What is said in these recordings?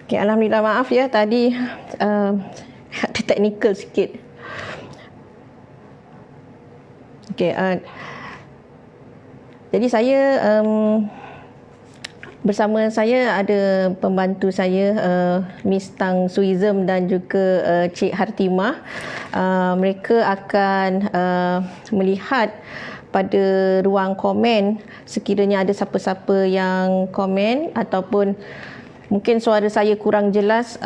Okay, Alhamdulillah, maaf ya tadi ada teknikal sikit. Okay, jadi saya bersama saya ada pembantu saya, Miss Tang Suizem dan juga Cik Hartimah. Mereka akan melihat pada ruang komen sekiranya ada siapa-siapa yang komen ataupun mungkin suara saya kurang jelas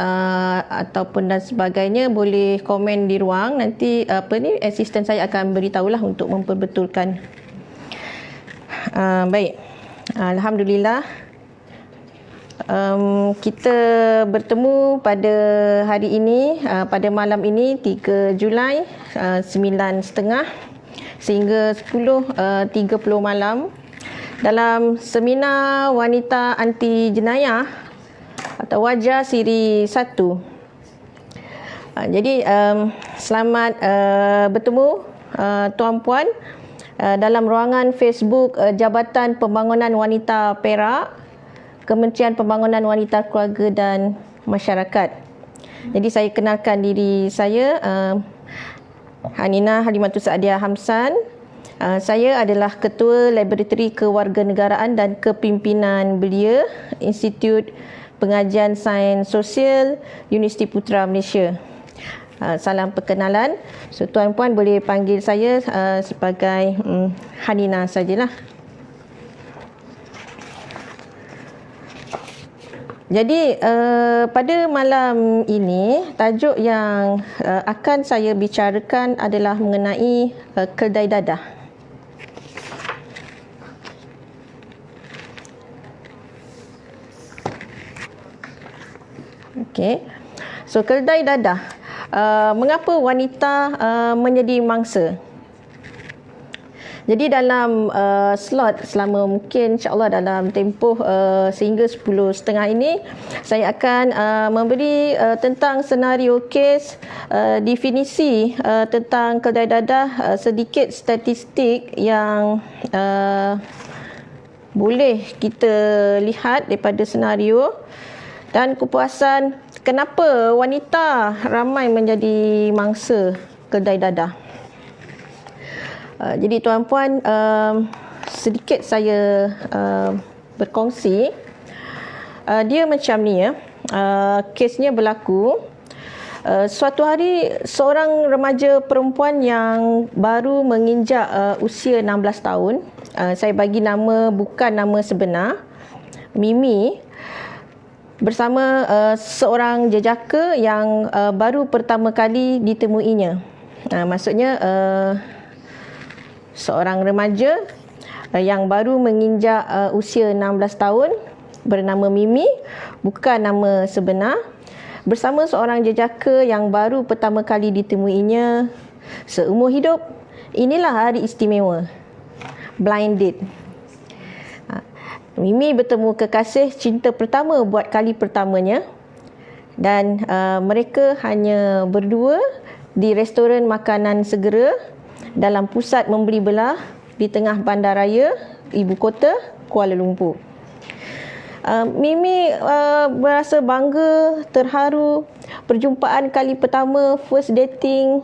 ataupun dan sebagainya, boleh komen di ruang. Nanti asisten saya akan beritahulah untuk memperbetulkan. Baik, Alhamdulillah, kita bertemu pada hari ini, pada malam ini 3 Julai 9.30 sehingga 10.30 malam dalam seminar wanita anti jenayah atau Wajah Siri 1. Jadi selamat bertemu tuan-puan dalam ruangan Facebook Jabatan Pembangunan Wanita Perak, Kementerian Pembangunan Wanita Keluarga dan Masyarakat. Jadi saya kenalkan diri saya, Hanina Halimatul Saadiah Hamsan. Saya adalah Ketua Laboratory Kewarganegaraan dan Kepimpinan Belia, Institut Pengajian Sains Sosial, Universiti Putra Malaysia. Salam perkenalan. So, tuan-puan boleh panggil saya sebagai Hanina sajalah. Jadi pada malam ini tajuk yang akan saya bicarakan adalah mengenai keldai dadah. Okey. So keldai dadah. Mengapa wanita menjadi mangsa? Jadi dalam slot selama mungkin insya-Allah dalam tempoh sehingga 10.30 ini, saya akan memberi tentang senario kes, definisi tentang keldai dadah, sedikit statistik yang boleh kita lihat daripada senario, dan kepuasan kenapa wanita ramai menjadi mangsa keldai dadah. Jadi tuan-puan, sedikit saya berkongsi. Dia macam ni ya. Kesnya berlaku suatu hari seorang remaja perempuan yang baru menginjak usia 16 tahun. Saya bagi nama bukan nama sebenar, Mimi, bersama seorang jejaka yang baru pertama kali ditemuinya. Maksudnya seorang remaja yang baru menginjak usia 16 tahun bernama Mimi, bukan nama sebenar, bersama seorang jejaka yang baru pertama kali ditemuinya seumur hidup. Inilah hari istimewa, blind date. Mimi bertemu kekasih cinta pertama buat kali pertamanya, dan mereka hanya berdua di restoran makanan segera dalam pusat membeli belah di tengah bandaraya ibu kota Kuala Lumpur. Mimi berasa bangga, terharu. Perjumpaan kali pertama, first dating,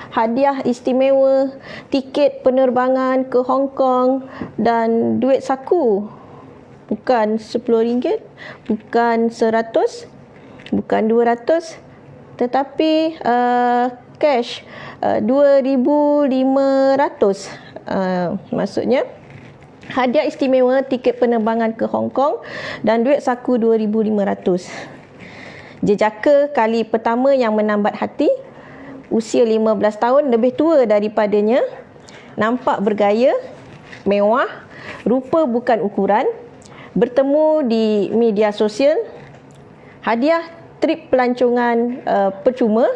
hadiah istimewa, tiket penerbangan ke Hong Kong dan duit saku. Bukan RM10, bukan RM100, bukan RM200, tetapi cash RM2,500. Maksudnya hadiah istimewa, tiket penerbangan ke Hong Kong dan duit saku RM2,500. Jejaka kali pertama yang menambat hati, usia 15 tahun, lebih tua daripadanya, nampak bergaya, mewah, rupa bukan ukuran, bertemu di media sosial, hadiah trip pelancongan percuma,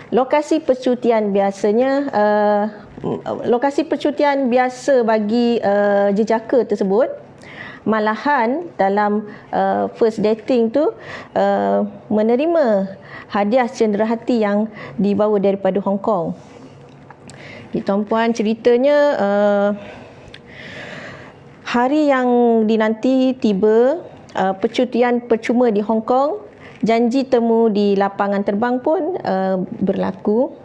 lokasi percutian biasa bagi jejaka tersebut. Malahan dalam first dating tu menerima hadiah cenderahati yang dibawa daripada Hong Kong. Tuan-puan, ceritanya hari yang dinanti tiba, percutian percuma di Hong Kong Janji temu di lapangan terbang pun berlaku.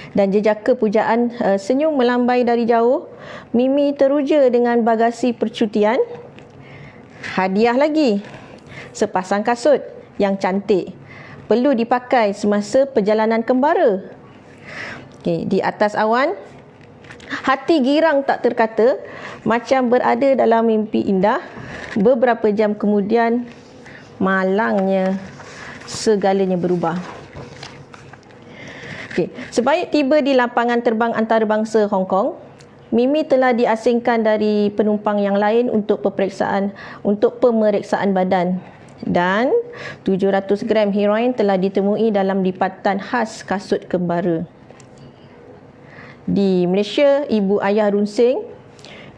Dan jejaka pujaan senyum melambai dari jauh. Mimi teruja dengan bagasi percutian. Hadiah lagi, sepasang kasut yang cantik, perlu dipakai semasa perjalanan kembara. Di atas awan, hati girang tak terkata, macam berada dalam mimpi indah. Beberapa jam kemudian, malangnya segalanya berubah. Sebaik tiba di lapangan terbang antarabangsa Hong Kong, Mimi telah diasingkan dari penumpang yang lain untuk pemeriksaan badan, dan 700 gram heroin telah ditemui dalam lipatan khas kasut kembara. Di Malaysia, ibu ayah runsing,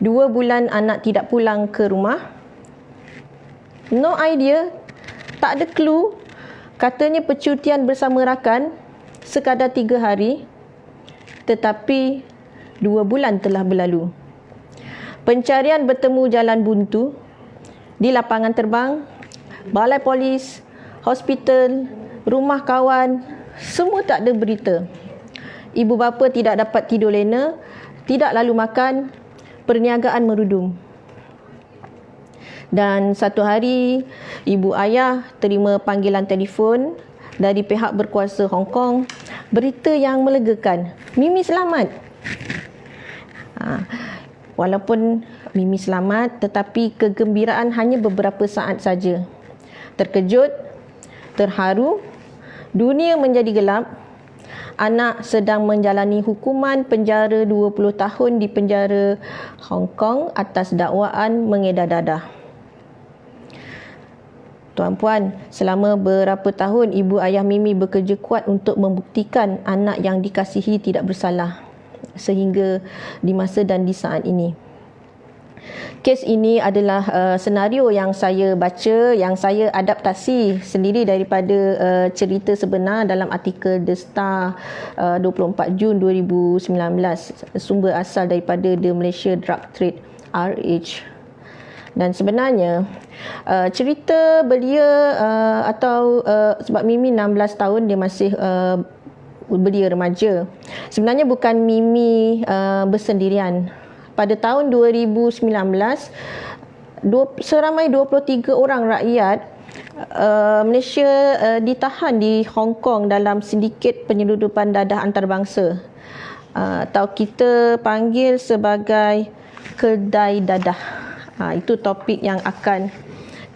2 bulan anak tidak pulang ke rumah. No idea, tak ada clue. Katanya percutian bersama rakan sekadar 3 hari, tetapi 2 bulan telah berlalu. Pencarian bertemu jalan buntu di lapangan terbang, balai polis, hospital, rumah kawan, semua tak ada berita. Ibu bapa tidak dapat tidur lena, tidak lalu makan, perniagaan merudum. Dan satu hari, ibu ayah terima panggilan telefon dari pihak berkuasa Hong Kong, berita yang melegakan, Mimi selamat. Walaupun Mimi selamat, tetapi kegembiraan hanya beberapa saat saja. Terkejut, terharu, dunia menjadi gelap. Anak sedang menjalani hukuman penjara 20 tahun di penjara Hong Kong atas dakwaan mengedar dadah. Tuan-puan, selama berapa tahun ibu ayah Mimi bekerja kuat untuk membuktikan anak yang dikasihi tidak bersalah, sehingga di masa dan di saat ini. Kes ini adalah senario yang saya baca, yang saya adaptasi sendiri daripada cerita sebenar dalam artikel The Star 24 Jun 2019. Sumber asal daripada The Malaysia Drug Trade RH. Dan sebenarnya cerita belia sebab Mimi 16 tahun, dia masih belia remaja. Sebenarnya bukan Mimi bersendirian. Pada tahun 2019, seramai 23 orang rakyat Malaysia ditahan di Hong Kong dalam sindiket penyeludupan dadah antarabangsa, atau kita panggil sebagai kedai dadah. Itu topik yang akan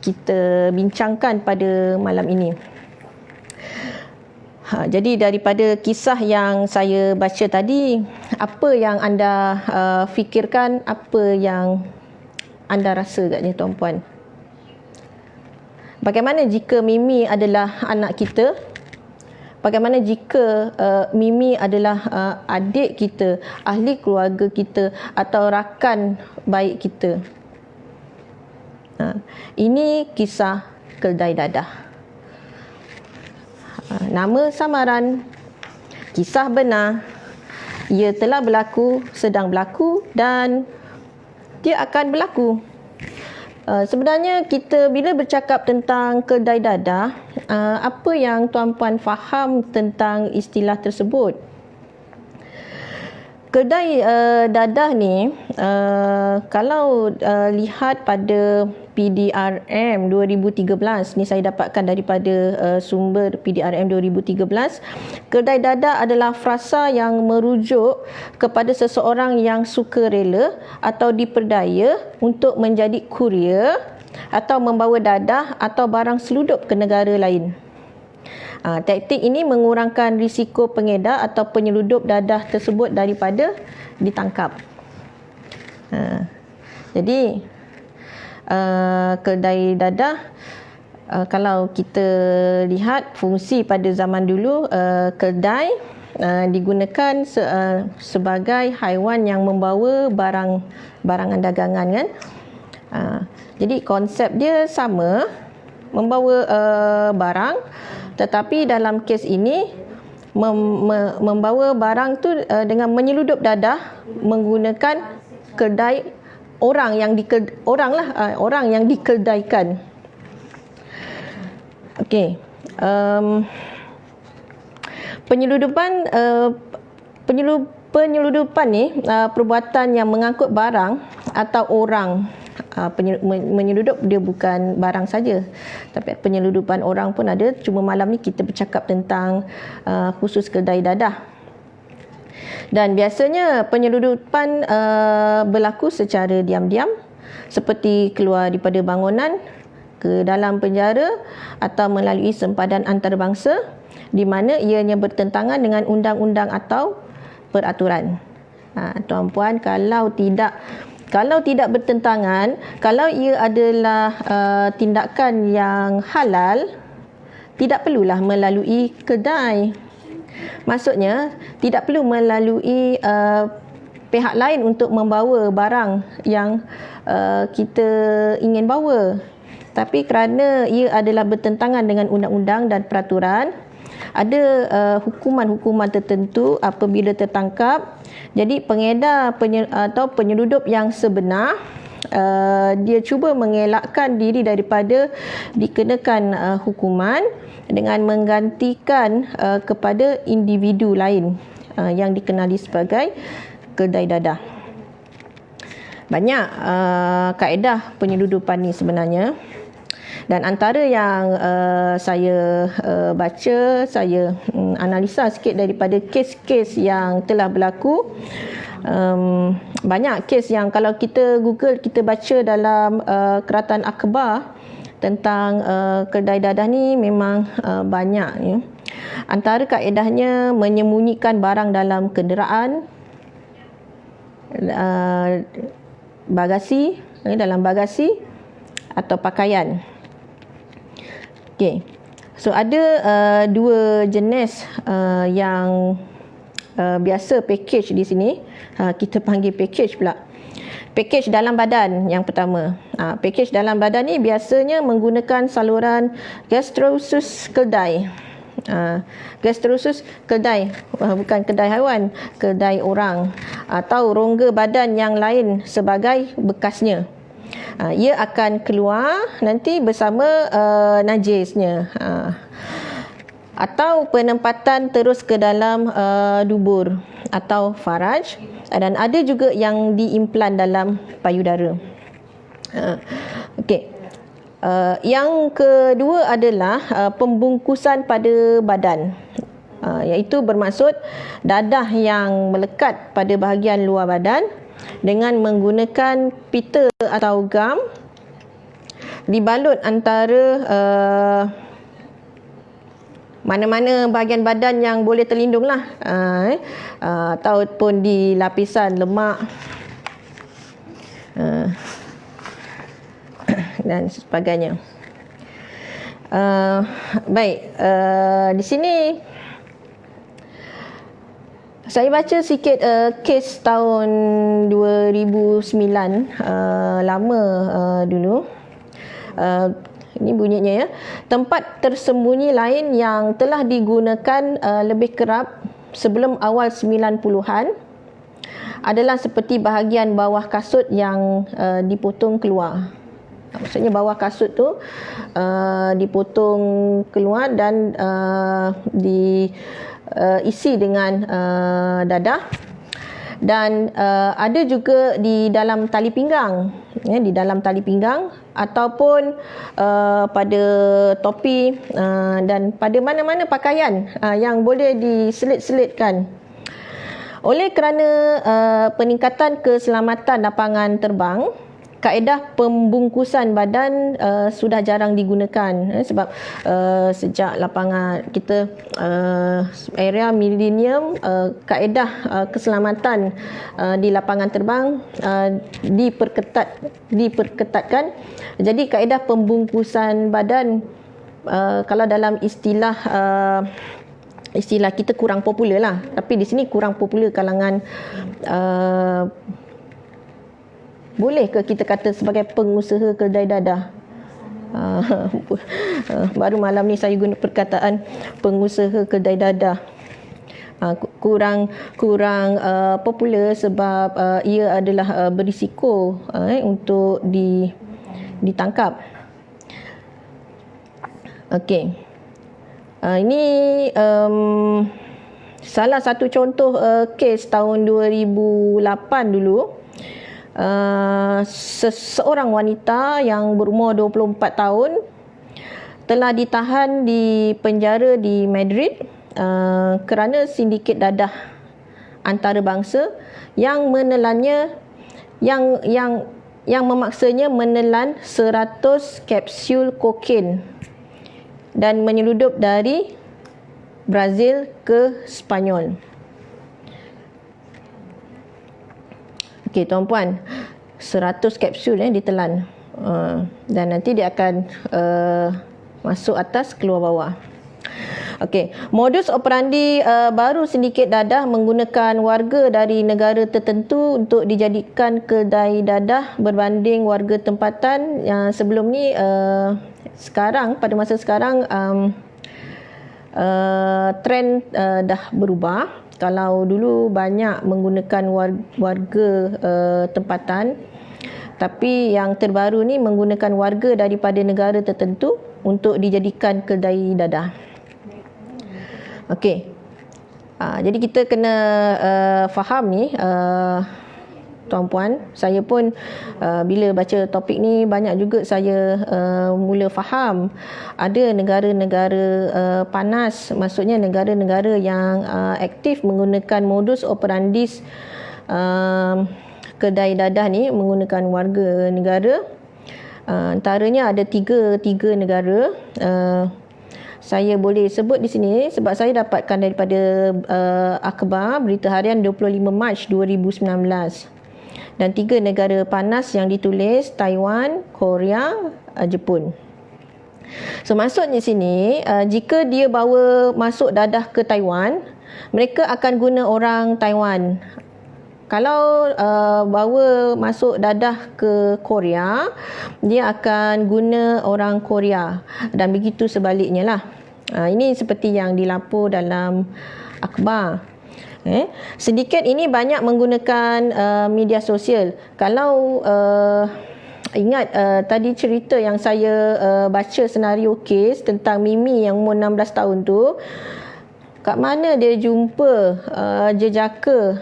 kita bincangkan pada malam ini. Jadi daripada kisah yang saya baca tadi, apa yang anda fikirkan, apa yang anda rasa agaknya tuan-puan? Bagaimana jika Mimi adalah anak kita? Bagaimana jika Mimi adalah adik kita, ahli keluarga kita, atau rakan baik kita? Ini kisah kedai dadah. Nama samaran, kisah benar, ia telah berlaku, sedang berlaku, dan dia akan berlaku. Sebenarnya kita bila bercakap tentang kedai dadah, apa yang tuan-puan faham tentang istilah tersebut? Kedai dadah ni, kalau lihat pada PDRM 2013, ni saya dapatkan daripada sumber PDRM 2013, kedai dadah adalah frasa yang merujuk kepada seseorang yang sukarela atau diperdaya untuk menjadi kurier atau membawa dadah atau barang selundup ke negara lain. Taktik ini mengurangkan risiko pengedar atau penyeludup dadah tersebut daripada ditangkap. Jadi kedai dadah, kalau kita lihat fungsi pada zaman dulu, kedai digunakan sebagai haiwan yang membawa barangan dagangan, kan. Jadi konsep dia sama, membawa barang, tetapi dalam kes ini membawa barang tu dengan menyeludup dadah menggunakan kedai orang yang dikedaikan. Okey, Penyeludupan ni perbuatan yang mengangkut barang atau orang. Menyeludup dia bukan barang saja, tapi penyeludupan orang pun ada. Cuma malam ni kita bercakap tentang khusus kedai dadah. Dan biasanya penyeludupan berlaku secara diam-diam, seperti keluar daripada bangunan ke dalam penjara atau melalui sempadan antarabangsa di mana ianya bertentangan dengan undang-undang atau peraturan. Tuan-puan, kalau tidak bertentangan, kalau ia adalah tindakan yang halal, tidak perlulah melalui kedai. Maksudnya, tidak perlu melalui pihak lain untuk membawa barang yang kita ingin bawa. Tapi kerana ia adalah bertentangan dengan undang-undang dan peraturan, ada hukuman-hukuman tertentu apabila tertangkap. Jadi pengedar atau penyeludup yang sebenar, dia cuba mengelakkan diri daripada dikenakan hukuman dengan menggantikan kepada individu lain yang dikenali sebagai kedai dadah. Banyak kaedah penyeludupan ni sebenarnya. Dan antara yang saya baca, saya analisa sikit daripada kes-kes yang telah berlaku. Banyak kes yang kalau kita Google, kita baca dalam keratan akhbar tentang kedai dadah ni memang banyak ya. Antara kaedahnya menyembunyikan barang dalam kenderaan, bagasi, dalam bagasi atau pakaian. Okey. So ada dua jenis yang biasa package di sini. Kita panggil package pula. Package dalam badan yang pertama. Package dalam badan ni biasanya menggunakan saluran gastrosus kedai. Gastrosus kedai, bukan kedai haiwan, kedai orang, atau rongga badan yang lain sebagai bekasnya. Ia akan keluar nanti bersama najisnya, atau penempatan terus ke dalam dubur atau faraj, dan ada juga yang diimplan dalam payudara. Okey. Yang kedua adalah pembungkusan pada badan, iaitu bermaksud dadah yang melekat pada bahagian luar badan dengan menggunakan pita atau gam dibalut antara mana-mana bahagian badan yang boleh terlindung lah, ataupun di lapisan lemak dan sebagainya. Baik, di sini saya baca sikit kes tahun 2009, lama dulu. Ini bunyinya ya. Tempat tersembunyi lain yang telah digunakan lebih kerap sebelum awal 90-an adalah seperti bahagian bawah kasut yang dipotong keluar. Maksudnya bawah kasut tu dipotong keluar dan diisi dengan dadah, dan ada juga di dalam tali pinggang, di dalam tali pinggang ataupun pada topi, dan pada mana-mana pakaian yang boleh diselit-selitkan. Oleh kerana peningkatan keselamatan lapangan terbang, kaedah pembungkusan badan sudah jarang digunakan, sebab sejak lapangan kita era milenium, kaedah keselamatan di lapangan terbang diperketatkan. Jadi kaedah pembungkusan badan, kalau dalam istilah kita kurang popular lah, tapi di sini kurang popular kalangan boleh ke kita kata sebagai pengusaha kedai dadah? Baru malam ni saya guna perkataan pengusaha kedai dadah. Kurang popular sebab ia adalah berisiko untuk ditangkap. Okey. Ini salah satu contoh kes tahun 2008 dulu. Seseorang wanita yang berumur 24 tahun telah ditahan di penjara di Madrid kerana sindiket dadah antarabangsa yang menelannya yang memaksanya menelan 100 kapsul kokain dan menyeludup dari Brazil ke Sepanyol. Okey tuan-puan, 100 kapsul ditelan. Dan nanti dia akan masuk atas keluar bawah. Okey, modus operandi baru sindiket dadah menggunakan warga dari negara tertentu untuk dijadikan kedai dadah berbanding warga tempatan yang sebelum ni. Sekarang, pada masa sekarang trend dah berubah. Kalau dulu banyak menggunakan warga tempatan, tapi yang terbaru ni menggunakan warga daripada negara tertentu untuk dijadikan kedai dadah. Okey. Jadi kita kena faham ni, tuan-puan. Saya pun bila baca topik ni banyak juga saya mula faham. Ada negara-negara panas, maksudnya negara-negara yang aktif menggunakan modus operandi kedai dadah ni menggunakan warga negara. Antaranya ada tiga negara. Saya boleh sebut di sini sebab saya dapatkan daripada akhbar Berita Harian 25 Mac 2019. Dan 3 negara panas yang ditulis Taiwan, Korea, Jepun. So maksudnya sini, jika dia bawa masuk dadah ke Taiwan, mereka akan guna orang Taiwan. Kalau bawa masuk dadah ke Korea, dia akan guna orang Korea, dan begitu sebaliknya lah. Ini seperti yang dilapor dalam akhbar. Sindiket ini banyak menggunakan media sosial. Kalau ingat tadi cerita yang saya baca senario kes tentang Mimi yang umur 16 tahun tu, kat mana dia jumpa jejaka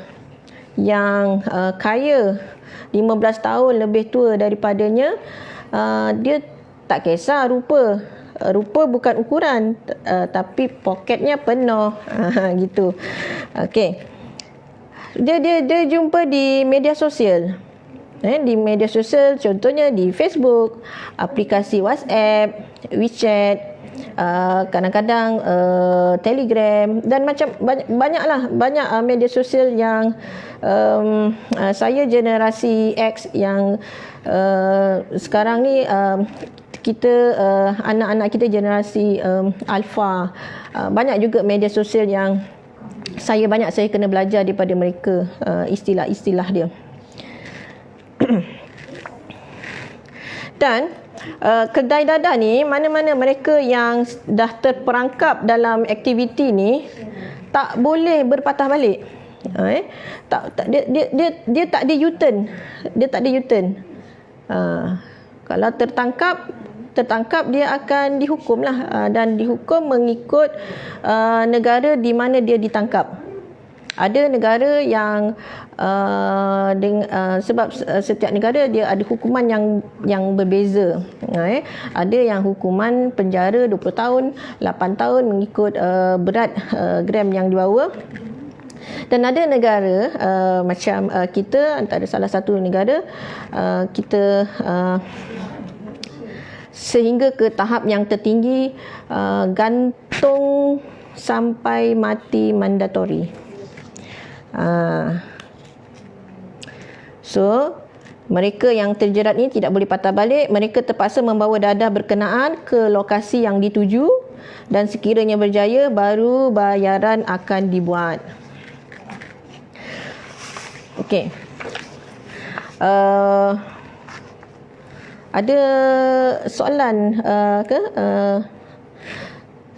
yang kaya 15 tahun lebih tua daripadanya. Dia tak kisah rupa bukan ukuran, tapi poketnya penuh. Gitu. Okey. Dia jumpa di media sosial. Di media sosial, contohnya di Facebook, aplikasi WhatsApp, WeChat, kadang-kadang Telegram, dan macam banyak media sosial yang saya generasi X yang sekarang ni kita anak-anak kita generasi alpha, banyak juga media sosial yang saya kena belajar daripada mereka, istilah-istilah dia. Dan kedai dadah ni, mana-mana mereka yang dah terperangkap dalam aktiviti ni tak boleh berpatah balik. Dia tak ada U-turn. Kalau tertangkap dia akan dihukum lah, dan dihukum mengikut negara di mana dia ditangkap. Ada negara yang sebab setiap negara dia ada hukuman yang berbeza. Ada yang hukuman penjara 20 tahun, 8 tahun mengikut berat gram yang dibawa. Dan ada negara macam kita, antara salah satu negara kita sehingga ke tahap yang tertinggi, gantung sampai mati mandatori. So mereka yang terjerat ni tidak boleh patah balik. Mereka terpaksa membawa dadah berkenaan ke lokasi yang dituju, dan sekiranya berjaya baru bayaran akan dibuat. Okey. Ada soalan ke?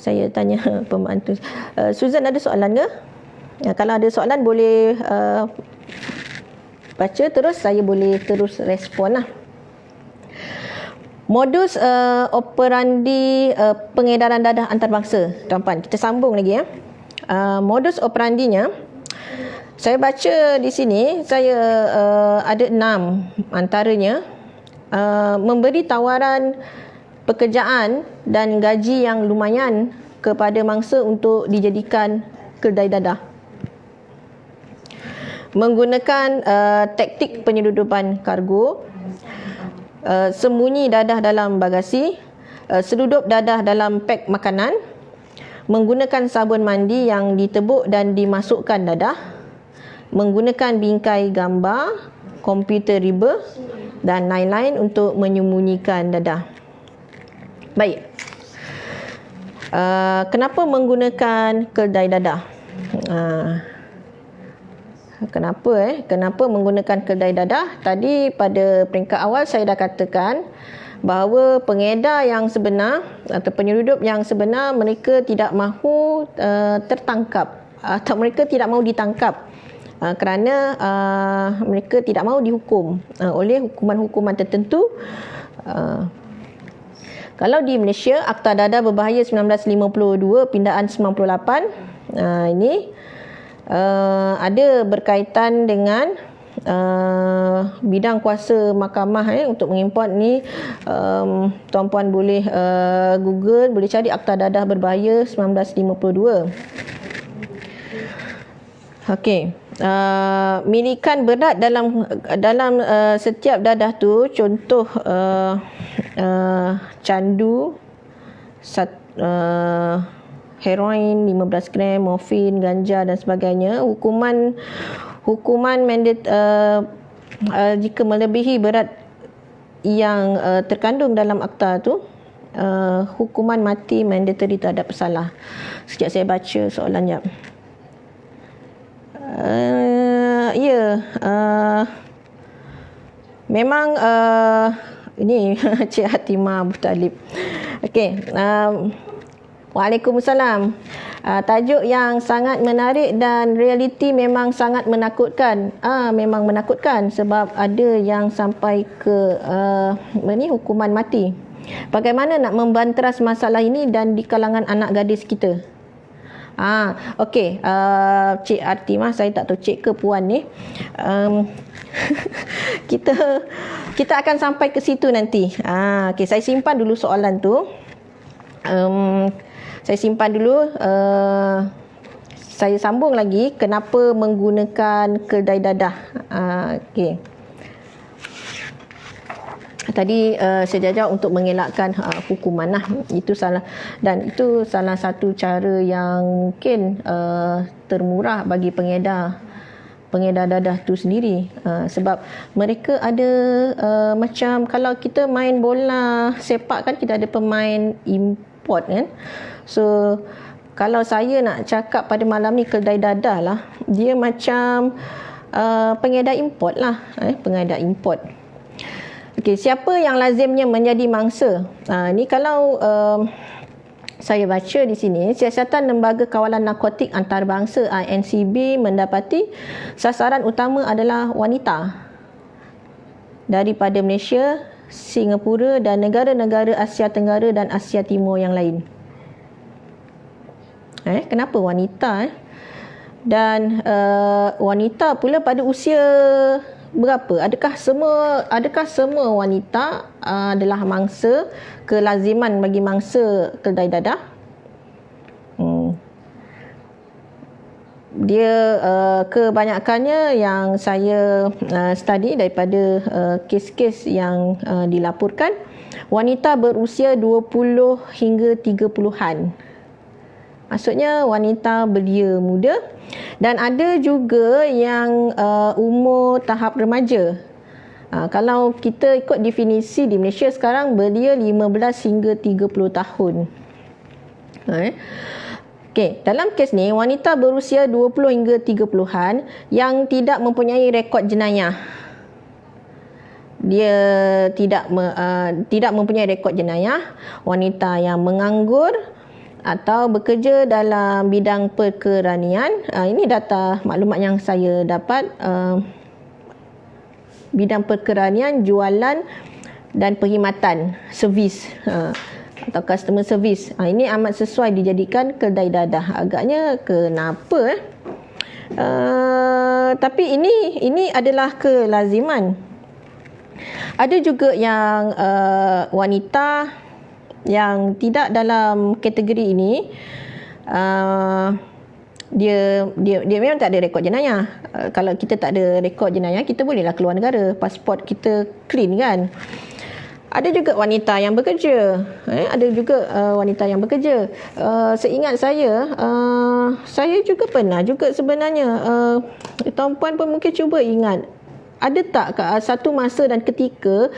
Saya tanya pembantu. Susan, ada soalan ke? Kalau ada soalan boleh baca terus, saya boleh terus respon lah. Modus operandi pengedaran dadah antarabangsa. Tuan-puan, kita sambung lagi ya. Modus operandinya, saya baca di sini, saya ada 6 antaranya. Memberi tawaran pekerjaan dan gaji yang lumayan kepada mangsa untuk dijadikan kedai dadah. Menggunakan taktik penyeludupan kargo, sembunyi dadah dalam bagasi, seludup dadah dalam pek makanan, menggunakan sabun mandi yang ditebuk dan dimasukkan dadah, menggunakan bingkai gambar, komputer riba dan lain-lain untuk menyembunyikan dadah. Baik. Kenapa menggunakan kedai dadah? Kenapa menggunakan kedai dadah? Tadi pada peringkat awal saya dah katakan bahawa pengedar yang sebenar atau penyeludup yang sebenar, mereka tidak mahu tertangkap atau mereka tidak mahu ditangkap kerana mereka tidak mahu dihukum oleh hukuman-hukuman tertentu. Kalau di Malaysia, Akta Dadah Berbahaya 1952 pindaan 98, ini ada berkaitan dengan bidang kuasa mahkamah untuk mengimport ni. Tuan-puan boleh Google, boleh cari Akta Dadah Berbahaya 1952. Okey. Milikan berat dalam setiap dadah tu, contoh candu, heroin 15 gram, morfin, ganja dan sebagainya. Hukuman jika melebihi berat yang terkandung dalam akta tu, hukuman mati mandatory terhadap pesalah. Sekejap saya baca soalannya. Memang ini Cik Hatimah Abu Talib. Okey. Waalaikumsalam. Tajuk yang sangat menarik dan realiti memang sangat menakutkan. Memang menakutkan sebab ada yang sampai ke hukuman mati. Bagaimana nak membanteras masalah ini dan di kalangan anak gadis kita? Okey. Cik Hatimah, saya tak tahu cik ke puan ni. Kita akan sampai ke situ nanti. Okey, saya simpan dulu soalan tu. Saya simpan dulu. Saya sambung lagi kenapa menggunakan kedai dadah. Okey. Tadi saya jawab untuk mengelakkan hukuman lah. Itu salah satu cara yang mungkin termurah bagi pengedar dadah tu sendiri. Sebab mereka ada macam kalau kita main bola sepak kan, kita ada pemain import kan. So kalau saya nak cakap pada malam ni kedai dadah lah, dia macam pengedar import lah, pengedar import. Okey, siapa yang lazimnya menjadi mangsa? Ni kalau saya baca di sini, Siasatan Lembaga Kawalan Narkotik Antarabangsa INCB mendapati sasaran utama adalah wanita daripada Malaysia, Singapura dan negara-negara Asia Tenggara dan Asia Timur yang lain. Kenapa wanita? Dan wanita pula pada usia berapa? Adakah semua wanita adalah mangsa, kelaziman bagi mangsa kedai dadah? Dia kebanyakannya yang saya study daripada kes-kes yang dilaporkan, wanita berusia 20 hingga 30-an. Maksudnya wanita belia muda, dan ada juga yang umur tahap remaja. Kalau kita ikut definisi di Malaysia sekarang, belia 15 hingga 30 tahun. Okey, dalam kes ni wanita berusia 20 hingga 30-an yang tidak mempunyai rekod jenayah. Dia tidak mempunyai rekod jenayah, wanita yang menganggur atau bekerja dalam bidang perkeranian. Ini data maklumat yang saya dapat. Bidang perkeranian, jualan dan perkhidmatan servis atau customer service. Ini amat sesuai dijadikan kedai dadah. Agaknya kenapa? Tapi ini adalah kelaziman. Ada juga yang wanita yang tidak dalam kategori ini, dia memang tak ada rekod jenayah. Kalau kita tak ada rekod jenayah, kita bolehlah keluar negara, pasport kita clean kan. Ada juga wanita yang bekerja. Ada juga wanita yang bekerja. Seingat saya juga pernah juga sebenarnya. Tuan-puan pun mungkin cuba ingat. Ada tak satu masa dan ketika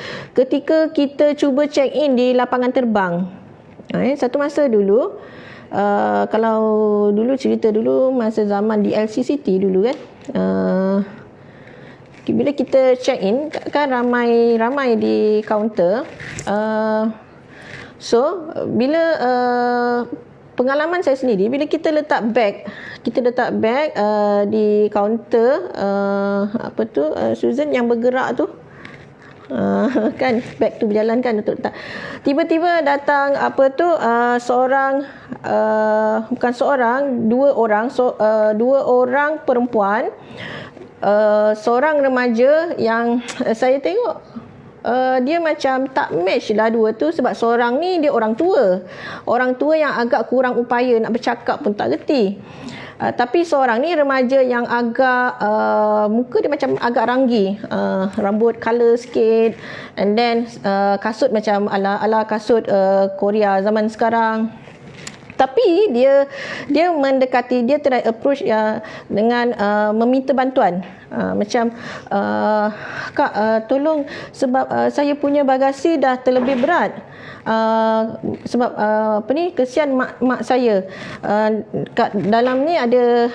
kita cuba check in di lapangan terbang? Satu masa dulu, kalau dulu cerita dulu masa zaman di LCCT dulu kan, bila kita check in kan ramai di kaunter. So bila pengalaman saya sendiri, bila kita letak beg di kaunter, Susan yang bergerak tu, kan beg tu berjalan kan untuk letak. Tiba-tiba datang seorang, bukan seorang, dua orang perempuan, seorang remaja yang saya tengok dia macam tak match lah dua tu, sebab seorang ni dia orang tua yang agak kurang upaya nak bercakap pun tak reti. Tapi seorang ni remaja yang agak muka dia macam agak ranggi, rambut colour sikit, and then kasut macam ala kasut Korea zaman sekarang. Tapi dia mendekati, dia try approach dengan meminta bantuan. Macam, Kak, tolong, sebab saya punya bagasi dah terlebih berat. Sebab kesian mak saya. Kat dalam ni ada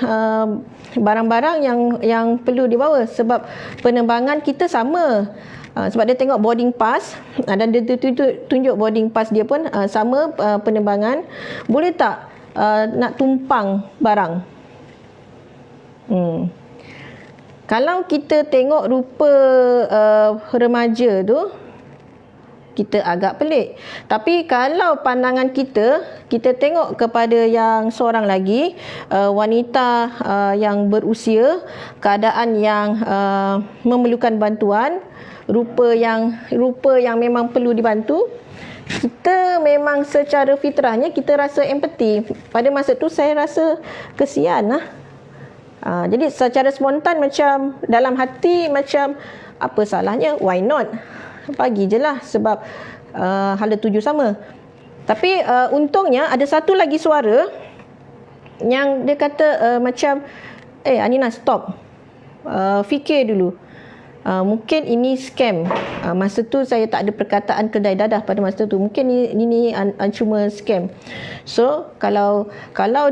barang-barang yang perlu dibawa, sebab penerbangan kita sama. Sebab dia tengok boarding pass, dan dia tunjuk boarding pass dia pun sama penerbangan. Boleh tak nak tumpang barang? Kalau kita tengok rupa remaja tu, kita agak pelik. Tapi kalau pandangan kita tengok kepada yang seorang lagi, wanita yang berusia, keadaan yang memerlukan bantuan, rupa yang memang perlu dibantu, kita memang secara fitrahnya kita rasa empati. Pada masa tu saya rasa kesian lah. Jadi secara spontan, macam dalam hati macam, apa salahnya, why not, bagi je lah, sebab hala tuju sama. Tapi untungnya ada satu lagi suara yang dia kata macam, Anina stop, fikir dulu, mungkin ini scam. Masa tu saya tak ada perkataan kedai dadah pada masa tu. Mungkin ini cuma scam. So kalau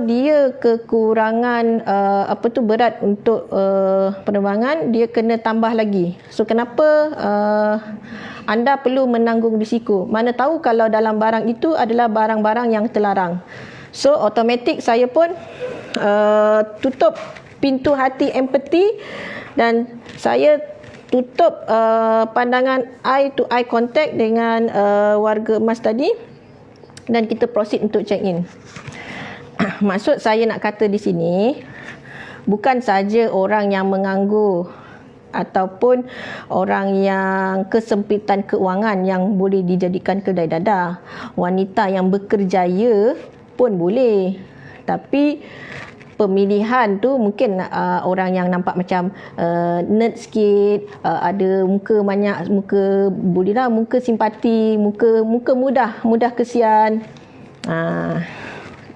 dia kekurangan berat untuk penerbangan, dia kena tambah lagi. So kenapa anda perlu menanggung risiko? Mana tahu kalau dalam barang itu adalah barang-barang yang terlarang. So automatik saya pun tutup pintu hati empati, dan saya tutup pandangan eye to eye contact dengan warga emas tadi, dan kita proceed untuk check in. Maksud saya nak kata di sini, bukan saja orang yang menganggur ataupun orang yang kesempitan keuangan yang boleh dijadikan kedai dadah. Wanita yang bekerjaya pun boleh. Tapi pemilihan tu mungkin orang yang nampak macam nerd sikit, ada muka banyak, bolehlah muka simpati, muka mudah kesian.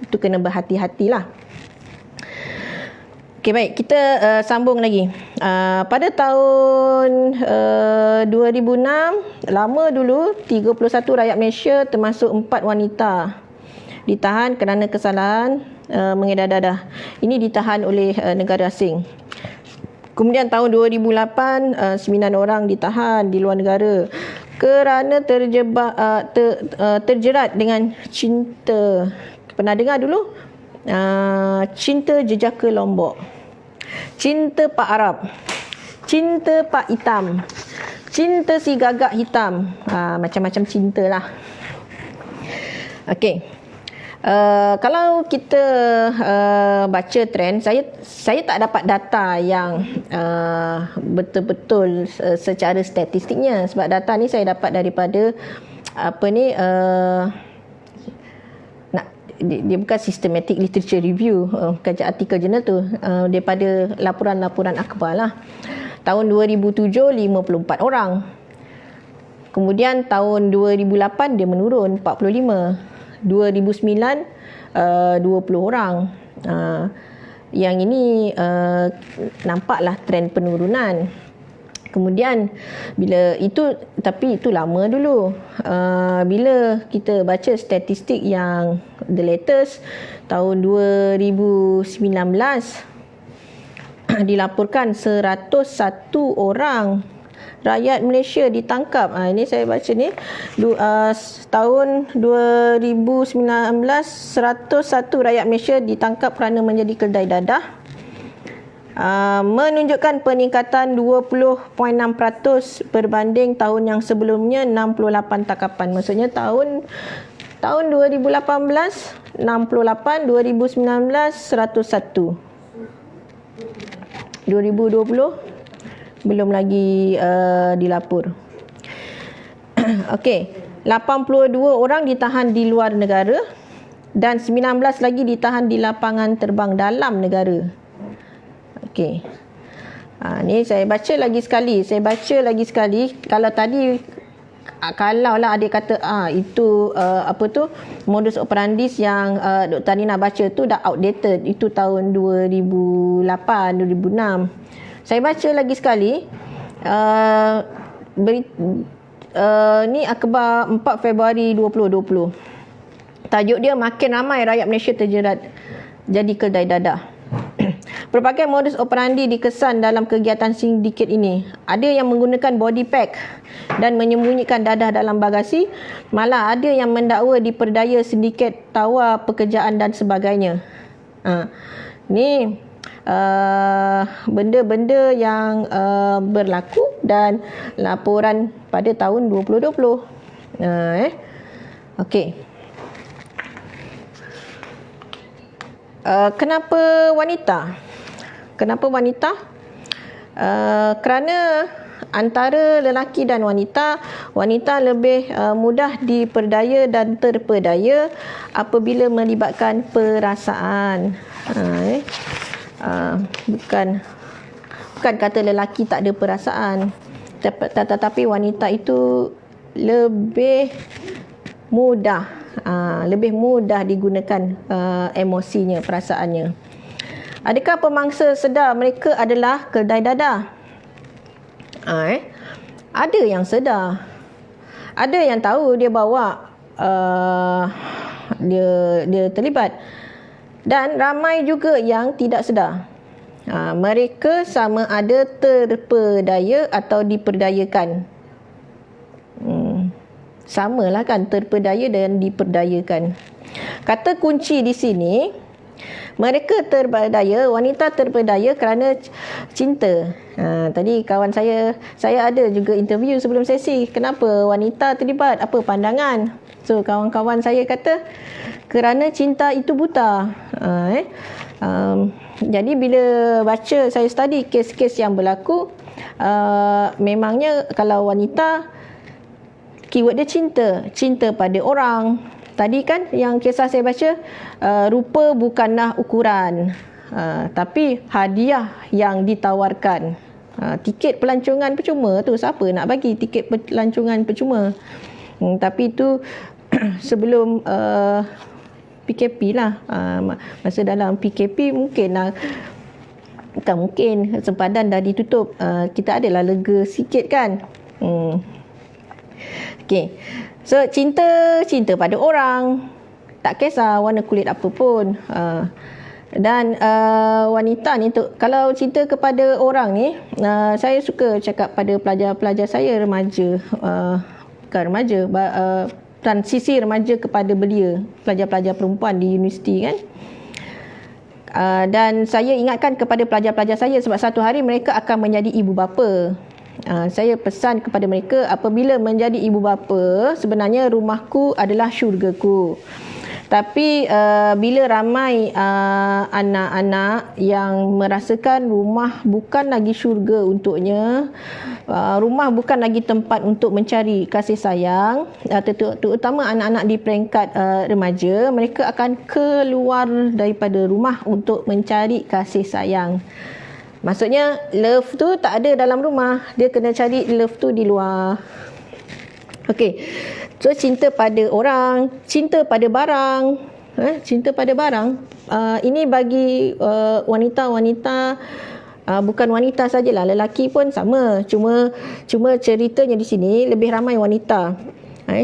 Itu kena berhati-hatilah. Okey, baik, kita sambung lagi. Pada tahun 2006, lama dulu, 31 rakyat Malaysia termasuk 4 wanita ditahan kerana kesalahan mengedar dadah. Ini ditahan oleh negara asing. Kemudian tahun 2008, 9 orang ditahan di luar negara kerana terjerat dengan cinta. Pernah dengar dulu? Cinta jejaka Lombok, cinta Pak Arab, cinta Pak Hitam. Cinta si gagak hitam. Macam-macam cinta lah. Okey. Kalau kita baca trend, saya tak dapat data yang betul-betul secara statistiknya, sebab data ni saya dapat daripada dia bukan systematic literature review, kajian artikel jurnal tu, daripada laporan-laporan akhbar lah. Tahun 2007 54 orang. Kemudian tahun 2008 dia menurun 45. 2009 20 orang. Yang ini nampaklah trend penurunan. Kemudian tapi itu lama dulu. Bila kita baca statistik yang the latest tahun 2019, dilaporkan 101 orang rakyat Malaysia ditangkap. Ini saya baca ni tahun 2019, 101 rakyat Malaysia ditangkap kerana menjadi keldai dadah. Menunjukkan peningkatan 20.6% berbanding tahun yang sebelumnya 68 tangkapan. Maksudnya tahun 2018 68, 2019 101. 2020 belum lagi dilapor. Okey, 82 orang ditahan di luar negara dan 19 lagi ditahan di lapangan terbang dalam negara. Okey. Ni saya baca lagi sekali. Kalau tadi kalaulah adik kata itu modus operandi yang Dr. Nina baca tu dah outdated, itu tahun 2008 2006. Saya baca lagi sekali ni akhbar 4 Februari 2020. Tajuk dia, makin ramai rakyat Malaysia terjerat jadi keldai dadah. Berbagai modus operandi dikesan dalam kegiatan sindiket ini. Ada yang menggunakan body pack dan menyembunyikan dadah dalam bagasi. Malah ada yang mendakwa diperdaya sindiket tawar pekerjaan dan sebagainya. Ni benda-benda yang berlaku dan laporan pada tahun 2020. Okey. Kenapa wanita? Kerana antara lelaki dan wanita lebih mudah diperdaya dan terpedaya apabila melibatkan perasaan. Bukan kata lelaki tak ada perasaan, tetapi wanita itu lebih mudah digunakan emosinya, perasaannya. Adakah pemangsa sedar mereka adalah keldai dadah? Ada yang sedar. Ada yang tahu dia bawa dia terlibat. Dan ramai juga yang tidak sedar. Mereka sama ada terpedaya atau diperdayakan. Samalah kan, terpedaya dan diperdayakan. Kata kunci di sini, mereka terpedaya, wanita terpedaya kerana cinta. Tadi kawan saya ada juga interview sebelum sesi, kenapa wanita terlibat, apa pandangan? So kawan-kawan saya kata kerana cinta itu buta. Jadi bila baca, saya study kes-kes yang berlaku, memangnya kalau wanita, keyword dia cinta pada orang. Tadi kan yang kisah saya baca, rupa bukanlah ukuran, tapi hadiah yang ditawarkan. Tiket pelancongan percuma tu, siapa nak bagi tiket pelancongan percuma? Tapi itu sebelum PKP lah. Masa dalam PKP mungkinlah, bukan mungkin, sempadan dah ditutup, kita adalah lega sikit kan. Okey. So cinta pada orang, tak kisah warna kulit apa pun. Dan wanita ni tu, kalau cinta kepada orang ni, saya suka cakap pada pelajar-pelajar saya, remaja, bukan remaja, transisi remaja kepada belia, pelajar-pelajar perempuan di universiti kan. Dan saya ingatkan kepada pelajar-pelajar saya, sebab satu hari mereka akan menjadi ibu bapa. Saya pesan kepada mereka, apabila menjadi ibu bapa, sebenarnya rumahku adalah syurgaku. Tapi bila ramai anak-anak yang merasakan rumah bukan lagi syurga untuknya, rumah bukan lagi tempat untuk mencari kasih sayang, terutama anak-anak di peringkat remaja, mereka akan keluar daripada rumah untuk mencari kasih sayang. Maksudnya love tu tak ada dalam rumah, dia kena cari love tu di luar. Okey. So cinta pada orang, cinta pada barang, cinta pada barang. Ini bagi wanita-wanita, bukan wanita sajalah, lelaki pun sama. Cuma ceritanya di sini lebih ramai wanita.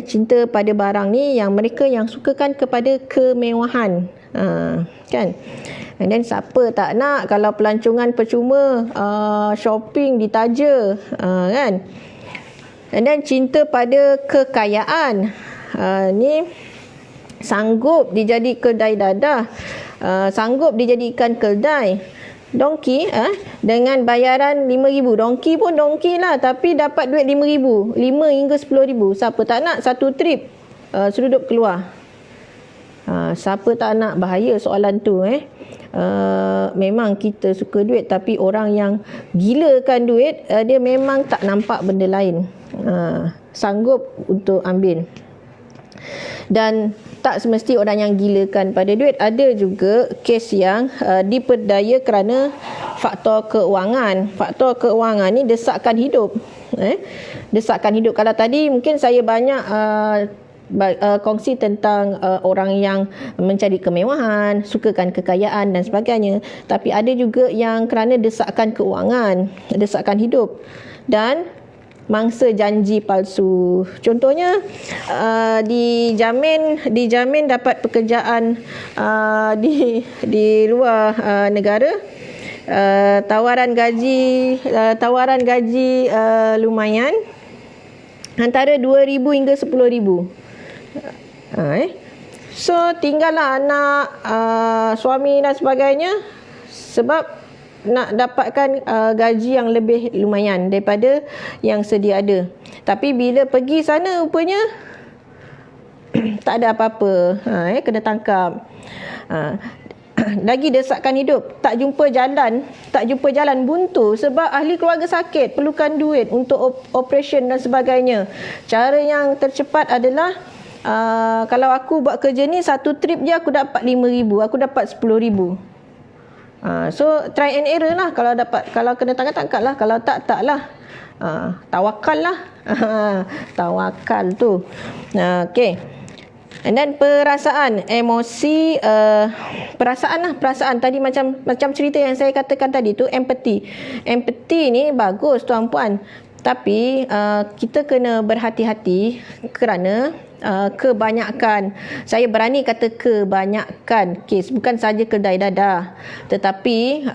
Cinta pada barang ni yang mereka yang sukakan kepada kemewahan. Kan? And then siapa tak nak kalau pelancongan percuma, shopping ditaja, kan? And then cinta pada kekayaan. Ni sanggup dijadi kedai dadah, sanggup dijadikan kedai dongki dengan bayaran RM5,000. Dongki pun dongki lah, tapi dapat duit RM5,000, 5 hingga RM10,000. Siapa tak nak satu trip seruduk keluar? Siapa tak nak? Bahaya soalan tu. Memang kita suka duit, tapi orang yang gilakan duit, dia memang tak nampak benda lain, sanggup untuk ambil. Dan tak semesti orang yang gilakan pada duit. Ada juga kes yang diperdaya kerana faktor keuangan. Faktor keuangan ni desakan hidup. Desakan hidup. Kalau tadi mungkin saya banyak kongsi tentang orang yang mencari kemewahan, sukakan kekayaan dan sebagainya. Tapi ada juga yang kerana desakan keuangan, desakan hidup dan mangsa janji palsu. Contohnya dijamin dapat pekerjaan di luar negara, tawaran gaji lumayan, antara 2,000 hingga 10,000. So tinggallah anak, suami dan sebagainya sebab nak dapatkan gaji yang lebih lumayan daripada yang sedia ada. Tapi bila pergi sana rupanya tak ada apa-apa, kena tangkap. Lagi desakan hidup, tak jumpa jalan buntu sebab ahli keluarga sakit, perlukan duit untuk operation dan sebagainya. Cara yang tercepat adalah kalau aku buat kerja ni satu trip je aku dapat RM5,000, aku dapat RM10,000. So try and error lah. Kalau dapat, kalau kena tangkap lah, kalau tak lah. Tawakal lah. Tawakal tu. Okay. And then perasaan, emosi, perasaan tadi macam cerita yang saya katakan tadi tu, empathy. Empathy ni bagus tuan-puan, tapi kita kena berhati-hati kerana kebanyakan, saya berani kata kebanyakan kes, bukan saja kedai dadah, tetapi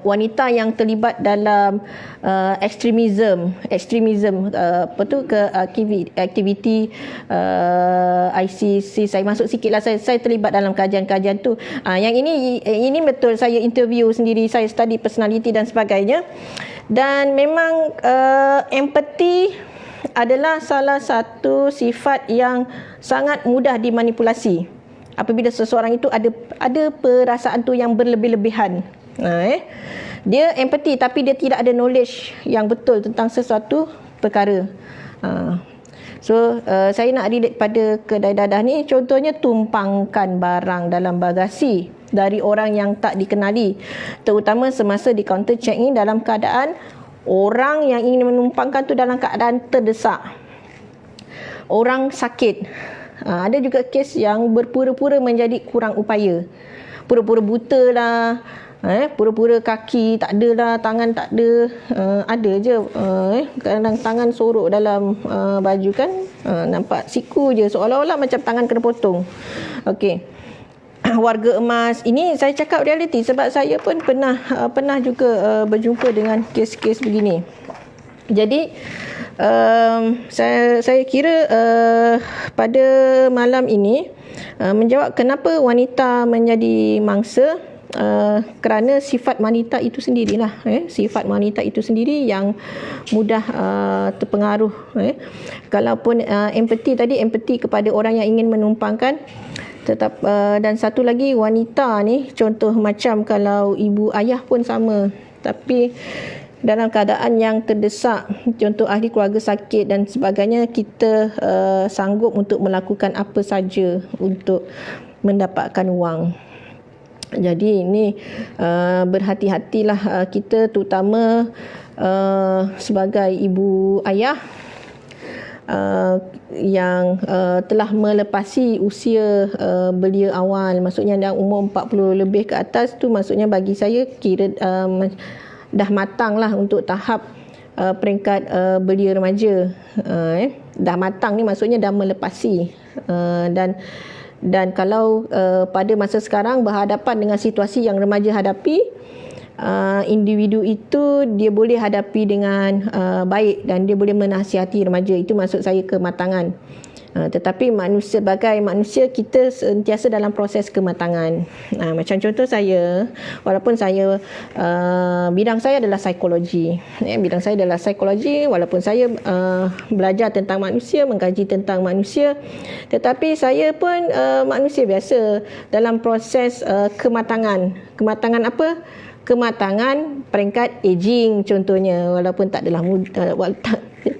wanita yang terlibat dalam ekstremism, aktiviti ICC. Saya masuk sikitlah, saya terlibat dalam kajian-kajian tu. Yang ini betul, saya interview sendiri, saya study personality dan sebagainya. Dan memang empathy adalah salah satu sifat yang sangat mudah dimanipulasi apabila seseorang itu ada perasaan tu yang berlebih-lebihan. Dia empathy tapi dia tidak ada knowledge yang betul tentang sesuatu perkara. So saya nak relate pada kedai dadah ni, contohnya tumpangkan barang dalam bagasi dari orang yang tak dikenali, terutama semasa di kaunter check-in dalam keadaan orang yang ingin menumpangkan tu dalam keadaan terdesak, orang sakit. Ada juga kes yang berpura-pura menjadi kurang upaya, pura-pura buta lah, pura-pura kaki tak ada lah, tangan tak ada, ada je kadang tangan sorok dalam baju kan, nampak siku je, seolah-olah macam tangan kena potong. Okey. Warga emas, ini saya cakap realiti sebab saya pun pernah juga berjumpa dengan kes-kes begini. Jadi saya kira pada malam ini menjawab kenapa wanita menjadi mangsa, kerana sifat wanita itu sendirilah, sifat wanita itu sendiri yang mudah terpengaruh. Kalaupun empati kepada orang yang ingin menumpangkan, tetap dan satu lagi, wanita ni contoh macam kalau ibu ayah pun sama, tapi dalam keadaan yang terdesak, contoh ahli keluarga sakit dan sebagainya, kita sanggup untuk melakukan apa saja untuk mendapatkan wang. Jadi ini berhati-hatilah kita, terutama sebagai ibu ayah yang telah melepasi usia belia awal, maksudnya dah umur 40 lebih ke atas tu, maksudnya bagi saya kira dah matang lah untuk tahap peringkat belia remaja. Dah matang ni maksudnya dah melepasi, dan kalau pada masa sekarang berhadapan dengan situasi yang remaja hadapi, individu itu dia boleh hadapi dengan baik dan dia boleh menasihati remaja. Itu maksud saya kematangan. Tetapi sebagai manusia, kita sentiasa dalam proses kematangan. Macam contoh saya, walaupun saya bidang saya adalah psikologi, walaupun saya belajar tentang manusia, mengkaji tentang manusia, tetapi saya pun manusia biasa dalam proses kematangan. Kematangan apa? Kematangan peringkat aging contohnya, walaupun tak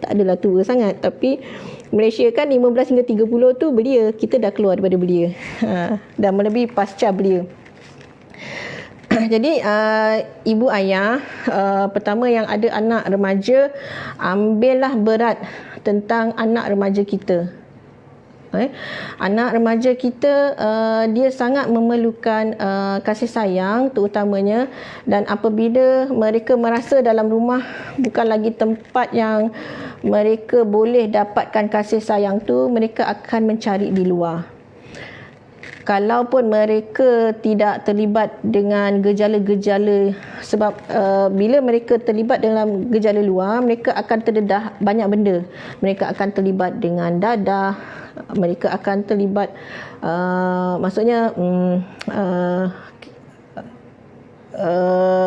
adalah tua sangat, tapi Malaysia kan 15 hingga 30 tu belia, kita dah keluar daripada belia, dah melebihi pasca belia. Jadi ibu ayah pertama yang ada anak remaja, ambillah berat tentang anak remaja kita. Anak remaja kita dia sangat memerlukan kasih sayang terutamanya, dan apabila mereka merasa dalam rumah bukan lagi tempat yang mereka boleh dapatkan kasih sayang tu, mereka akan mencari di luar. Kalaupun mereka tidak terlibat dengan gejala-gejala, sebab bila mereka terlibat dalam gejala luar, mereka akan terdedah banyak benda. Mereka akan terlibat dengan dadah, mereka akan terlibat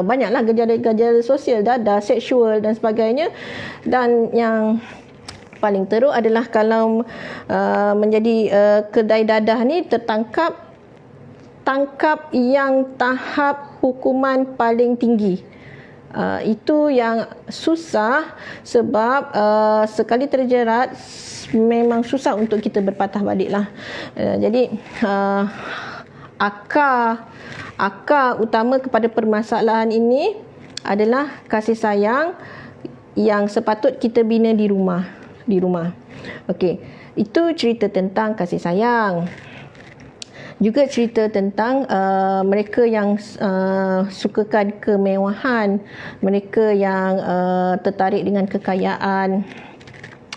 banyaklah gejala-gejala sosial, dadah, seksual dan sebagainya. Dan yang paling teruk adalah kalau menjadi kedai dadah ni tangkap yang tahap hukuman paling tinggi. Itu yang susah, sebab sekali terjerat memang susah untuk kita berpatah balik lah. Jadi akar utama kepada permasalahan ini adalah kasih sayang yang sepatut kita bina di rumah. Okey, itu cerita tentang kasih sayang. Juga cerita tentang mereka yang sukakan kemewahan, mereka yang tertarik dengan kekayaan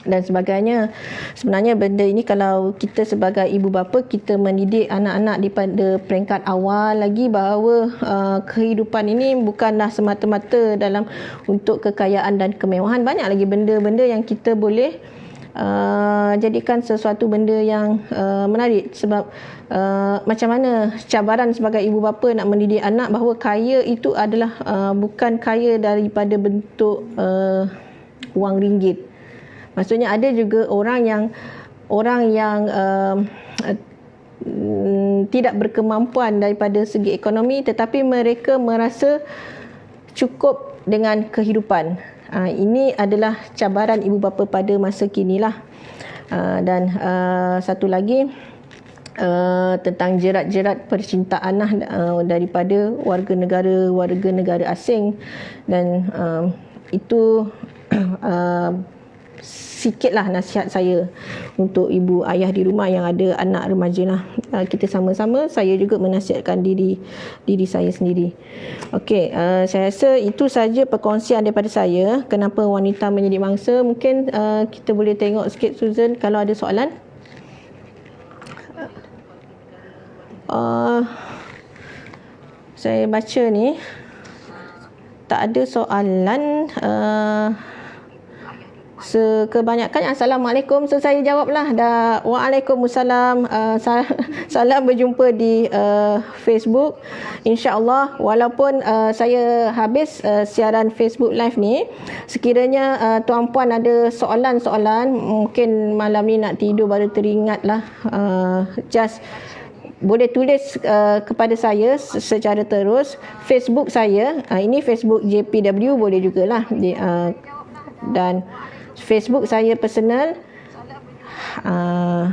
dan sebagainya. Sebenarnya benda ini kalau kita sebagai ibu bapa, kita mendidik anak-anak daripada peringkat awal lagi bahawa kehidupan ini bukanlah semata-mata dalam untuk kekayaan dan kemewahan. Banyak lagi benda-benda yang kita boleh jadikan sesuatu benda yang menarik. Sebab macam mana cabaran sebagai ibu bapa nak mendidik anak bahawa kaya itu adalah bukan kaya daripada bentuk wang ringgit. Maksudnya ada juga orang yang tidak berkemampuan daripada segi ekonomi, tetapi mereka merasa cukup dengan kehidupan. Ini adalah cabaran ibu bapa pada masa kinilah. Dan satu lagi tentang jerat-jerat percintaan daripada warga negara asing, dan itu sikitlah nasihat saya untuk ibu ayah di rumah yang ada anak remaja lah. Kita sama-sama, saya juga menasihatkan diri saya sendiri. Okey, saya rasa itu saja perkongsian daripada saya kenapa wanita menjadi mangsa. Mungkin kita boleh tengok sikit Susan kalau ada soalan. Saya baca ni tak ada soalan. Kebanyakan Assalamualaikum. So saya jawablah dah Waalaikumsalam. Salam berjumpa di Facebook, insya-Allah. Walaupun saya habis siaran Facebook live ni, sekiranya tuan-puan ada soalan-soalan, mungkin malam ni nak tidur baru teringatlah, just boleh tulis kepada saya secara terus. Facebook saya, ini Facebook JPW boleh jugalah, dan Facebook saya personal,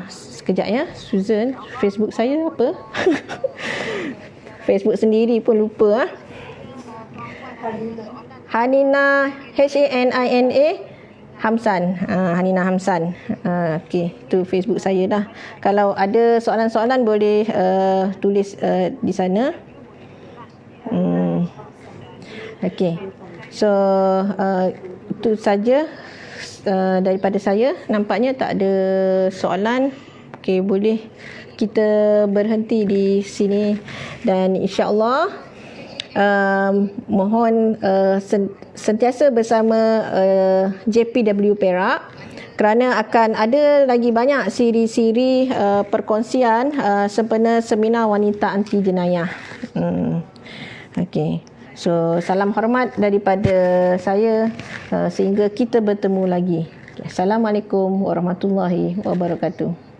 sekejap ya Susan, Facebook saya apa? Facebook sendiri pun lupa. Hanina, Hanina Hamsan. Hanina Hamsan. Okey, tu Facebook saya dah. Kalau ada soalan-soalan boleh tulis di sana. Okey. So itu saja daripada saya. Nampaknya tak ada soalan. Okey, boleh kita berhenti di sini, dan insya-Allah mohon sentiasa bersama JPW Perak, kerana akan ada lagi banyak siri-siri perkongsian sempena seminar wanita anti jenayah. Okey. So salam hormat daripada saya, sehingga kita bertemu lagi. Assalamualaikum warahmatullahi wabarakatuh.